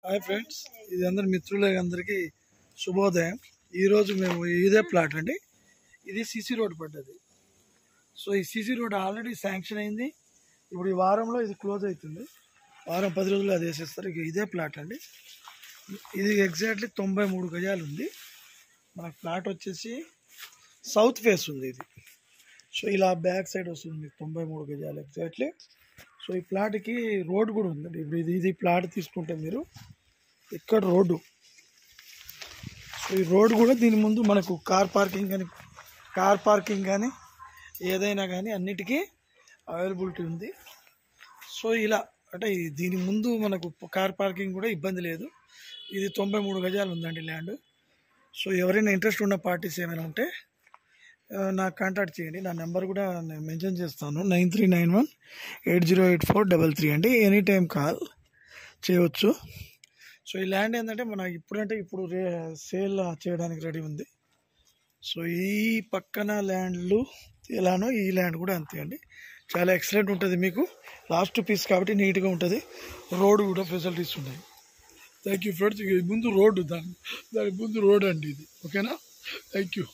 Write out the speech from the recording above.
Hi friends, ఇది అందరి మిత్రులందరికీ శుభోదయం. ఈరోజు మేము ఇదే ప్లాట్ అండి. ఇది సిసి రోడ్ పడ్డది. సో ఈ సిసి రోడ్ ఆల్రెడీ శాంక్షన్ అయింది. ఇప్పుడు ఈ వారంలో ఇది క్లోజ్ అవుతుంది. వారం 10 రోజులు అది వేసేస్తారు. ఇక ఇదే ప్లాట్ అండి. ఇది ఎగ్జాక్ట్లీ 93 గజాలు ఉంది. మన ప్లాట్ వచ్చేసి సౌత్ ఫేస్ ఉంది ఇది. సో ఇలా బ్యాక్ సైడ్ వస్తుంది 93 గజాలు ఎగ్జాక్ట్లీ. సో ఈ ప్లాట్కి రోడ్ కూడా ఉందండి. ఇప్పుడు ఇది ప్లాట్ తీసుకుంటే మీరు ఇక్కడ రోడ్డు, సో ఈ రోడ్ కూడా దీని ముందు మనకు కార్ పార్కింగ్ కానీ ఏదైనా కానీ అన్నిటికీ అవైలబిలిటీ ఉంది. సో ఇలా అంటే దీని ముందు మనకు కార్ పార్కింగ్ కూడా ఇబ్బంది లేదు. ఇది 93 గజాలు ఉందండి ల్యాండ్. సో ఎవరైనా ఇంట్రెస్ట్ ఉన్న పార్టీస్ ఏమైనా ఉంటే నాకు కాంటాక్ట్ చేయండి. నా నెంబర్ కూడా నేను మెన్షన్ చేస్తాను, 9391808433 అండి. ఎనీ టైం కాల్ చేయవచ్చు. సో ఈ ల్యాండ్ ఏంటంటే మన ఇప్పుడు సేల్ చేయడానికి రెడీ ఉంది. సో ఈ పక్కన ల్యాండ్లు ఎలానో ఈ ల్యాండ్ కూడా అంతే అండి. చాలా ఎక్సలెంట్ ఉంటుంది. మీకు లాస్ట్ పీస్ కాబట్టి నీట్గా ఉంటుంది. రోడ్ కూడా ఫెసిలిటీస్ ఉన్నాయి. Thank you friends. ముందు రోడ్డు దాని ముందు రోడ్ అండి ఇది. ఓకేనా? Thank you.